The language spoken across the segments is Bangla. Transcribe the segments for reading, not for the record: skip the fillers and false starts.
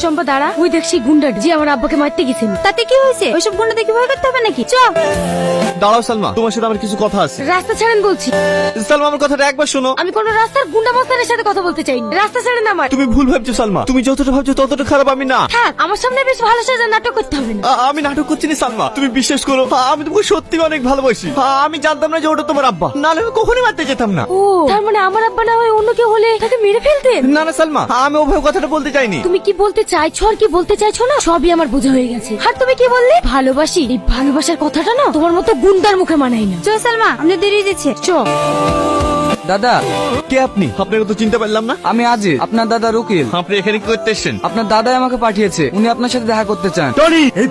চম্পা দাঁড়া, ওই দেখছি গুন্ডা যে আমার আব্বাকে মারতে গেছেন। তাতে কি হয়েছে? ওইসব গুন্ডা দেখে ভয় করতে হবে নাকি? চ দাঁড়াও সালমা, তোমার সাথে আমার কিছু কথা আছে। রাস্তা ছাড়েন বলছি। সালমা আমার কথাটা একবার শোনো। আমি কোন রাস্তার গুন্ডা মাস্তানের সাথে কথা বলতে চাই না। রাস্তা ছাড়েন আমার। তুমি ভুল ভাবছো সালমা, তুমি যতটা ভাবছো ততটা খারাপ আমি না। হ্যাঁ, আমার সামনে বেশ ভালো সাজা নাটক করতে হবে না। আমি নাটক করছি না সালমা, তুমি বিশ্বাস করো, আমি তোমাকে সত্যি অনেক ভালোবাসি। আমি জানতাম না যে ওটা তোমার আব্বা, নাহলে আমি কখনোই মারতে যেতাম না। ও, তার মানে আমার আব্বা না হয়ে অন্য কেউ হলে তাকে মেরে ফেলতেন? না না সালমা, আমি ওভাবে কথাটা বলতে চাইনি। তুমি কি বলতে চাইছো আর কি বলতে চাইছো না সবই আমার বোঝা হয়ে গেছে। আর তুমি কি বললে? ভালোবাসি। এই ভালোবাসার কথাটা না তোমার মতো গুন্ডার মুখে মানায় না। চল সালমা, আমরা দেরিয়ে দিচ্ছি। চল। দাদা, কে আপনি? আপনাকে তো চিনতে পারলাম না। আমি আজিজ, আপনার দাদা রুকিল। আপনি এখানে কি করতে এসেছেন? আপনার দাদাই আমাকে পাঠিয়েছে, উনি আপনার সাথে দেখা করতে চান। টনি, এই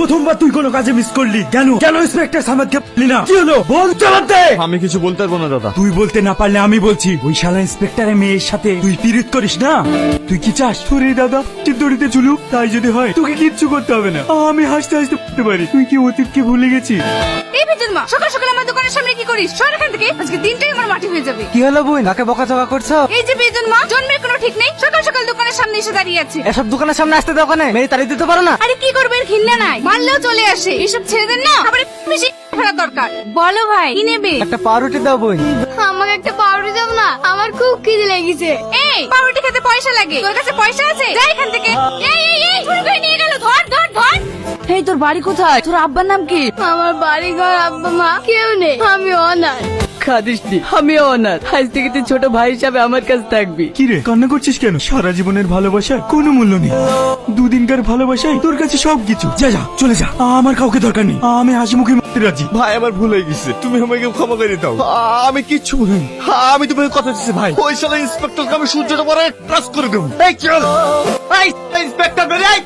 প্রথমবার তুই কোনো কাজে মিস করলি। কেন ইন্সপেক্টর সামাদকে বললি না? কি হলো বল, জবাব দে। আমি কিছু বলতে পারবো না দাদা। তুই বলতে না পারলে আমি বলছি। ওই শালা ইন্সপেক্টরের মেয়ের সাথে তুই পিরিত করিস না। তুই কি চাস তোর এই দাদা চিত্তরিতে চুলুক? তাই যদি হয় তোকে কিচ্ছু করতে হবে না। আমি হাসতে হাসতে বলতে পারি তুই কি অতীতকে ভুলে গেছিস। এই বেজন মা, সকাল সকাল আমার দোকানের সামনে কি করিস? সর এখান থেকে, আজকে দিনটাই আমার মাটি হয়ে যাবে। কি হলো বই, নাকে বকাঝকা করছো? এই যে বেজন মা, জন্মের কোনো ঠিক নেই, সকাল সকাল দোকানের সামনে এসে দাঁড়িয়ে আছে। এসব দোকানের সামনে আসতে দাও কেন? মেয়ে তাড়িয়ে দিতে পারো না? আরে কি করবে, এর ঘৃণা নাই, মারলেও চলে আসে। এসব ছেড়ে না, আবার বেশি ফেরা দরকার। বলো ভাই, কি নেবে? একটা পাউরুটি দাও বই। আমাকে একটা পাউরুটি দাও না, আমার খুব খিদে লেগেছে। এই পাউরুটি খেতে পয়সা লাগে, তোর কাছে পয়সা আছে? যা এখান থেকে। এই চুরি করে নিয়ে গেল, ধর ধর ধর। এই তোর বাড়ি কোথায়? তোর আব্বার নাম কি? আমার বাড়ি ঘর আব্বা মা কেউ নেই, আমি অনাথ। খাদিসনি, আমিও অনাথ। আজ থেকে তুই ছোট ভাই হিসাবে আমার কাছে থাকবি। কি রে কান্না করছিস কেন? সারা জীবনের ভালোবাসার কোনো মূল্য নেই। দুদিনকার ভালোবাসাই তোর কাছে সবকিছু। যা যা চলে যা, আমার কাউকে দরকার নেই। আমি হাসি মুখে মরতে রাজি। ভাই আমার ভুল হয়ে গেছে, তুমি আমাকে ক্ষমা করে দাও। আমি কিচ্ছু বলিনি। আমি তোমাকে কথা দিচ্ছি ভাই, ওই শালা ইন্সপেক্টরকে আমি সূর্যটা পরে ট্রাস করে দেবো। এই চল, এই ইন্সপেক্টর বেরাই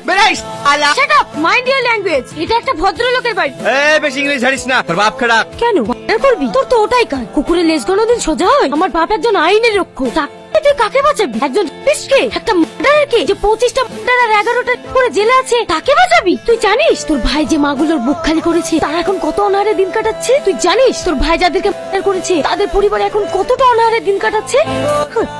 আলা। Shut up, mind your language. এটা একটা ভদ্রলোকের বাড়ি। এই বেশি ইংলিশ ঝাড়িস না, তোর বাপ খারাপ। কেন মার্ডার করবি? তোর তো ওটাই কাজ। কুকুরের লেজ কোনোদিন সোজা হয়? আমার বাপ একজন আইনের রক্ষক। তুই কাকে বাঁচাবি? একজন রেপিস্টকে, একটা মার্ডারারকে, যে 25টা মার্ডার আর 11টা করে জেলে আছে, তাকে বাঁচাবি? তুই জানিস তোর ভাই যে মাগুলোর বুক খালি করেছে তারা এখন কত অনাহারে দিন কাটাচ্ছে? তুই জানিস তোর ভাই যাদেরকে মার্ডার করেছে তাদের পরিবার এখন কতটা অনাহারে দিন কাটাচ্ছে?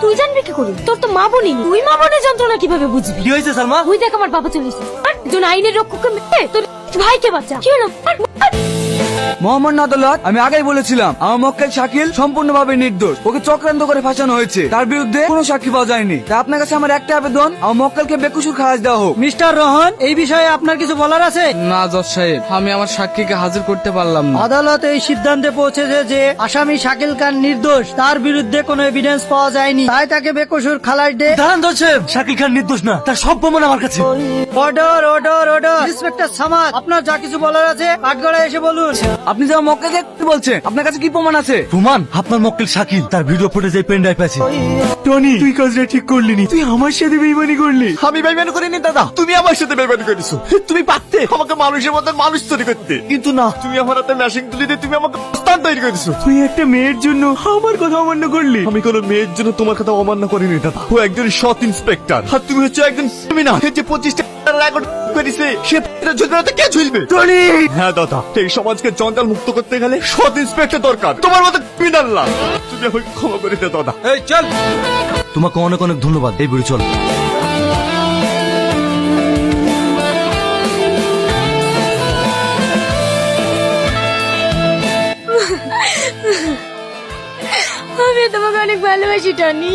তুই জানবি কি করে? তোর তো মা বোনই নেই। তুই মা বোনের যন্ত্রণা কিভাবে বুঝবি? কি হয়েছে সালমা? তুই দেখ আমার বাবা চলে এসেছে। আর একজন আইনের রক্ষককে মেরে তোর ভাইকে বাঁচা। কি হলো? মোহাম্মদ আদালত, আমি আগেই বলেছিলাম আমার মক্কেল শাকিল সম্পূর্ণভাবে নির্দোষ। ওকে চক্রান্ত করে ফাঁসানো হয়েছে, তার বিরুদ্ধে কোনো সাক্ষী পাওয়া যায়নি। তাই আপনার কাছে আমার একটা আবেদন, আমার মক্কেলকে বেকসুর খালাস দেওয়া হোক। মিস্টার রোহন, এই বিষয়ে আপনার কিছু বলার আছে? না জজ সাহেব, আমি আমার সাক্ষীকে হাজির করতে পারলাম না। আদালত এই সিদ্ধান্তে পৌঁছেছে যে আসামি শাকিল খান নির্দোষ, তার বিরুদ্ধে কোনো এভিডেন্স পাওয়া যায়নি, তাই তাকে বেকসুর খালাস দেয়। দাঁড়ান জজ সাহেব, শাকিল খান নির্দোষ না, তার সব প্রমাণ আমার কাছে। Order order order. Inspector Samad, আপনার যা কিছু বলার আছে কাঠগড়ায় এসে বলুন। আপনি যে আমার মক্কেলকে কি বলছেন? আপনার কাছে কি প্রমাণ আছে? প্রমাণ? আপনার মক্কেল শাকিল তার ভিডিও ফুটেজে পেন ড্রাইভ আছে। টনি, তুই কাজটা ঠিক করলি নি, তুই আমার সাথে বেইমানি করলি। আমি বেইমানি করিনি দাদা, তুমি আমার সাথে বেইমানি করেছো। তুমি পারতে আমাকে মানুষের মতো মানুষ তৈরি করতে, কিন্তু না, তুমি আমার হাতে ম্যাশিং তুলি দিয়ে তুমি আমাকে স্থান তৈরি করেছো। তুই একটা মেয়ের জন্য আমার কথা অমান্য করলি। আমি কোনো মেয়ের জন্য তোমার কথা অমান্য করিনি দাদা। ও একজন সৎ ইন্সপেক্টর, আর তুমি হচ্ছে একজন ক্রিমিনাল। যে 25টা রেকর্ড করেছে সে ঝুলবে, কে ঝুলবে? টনি, হ্যাঁ দাদা, এই সমাজকে জঞ্জাল মুক্ত করতে গেলে সৎ ইন্সপেক্টর দরকার, তোমার মতো ক্রিমিনাল না। তুমি আমাকে ক্ষমা করে দাও দাদা। এই চল। তোমাকে অনেক অনেক ধন্যবাদ। এই বুড়ি চল। আমি তোমাকে অনেক ভালোবাসি টনি।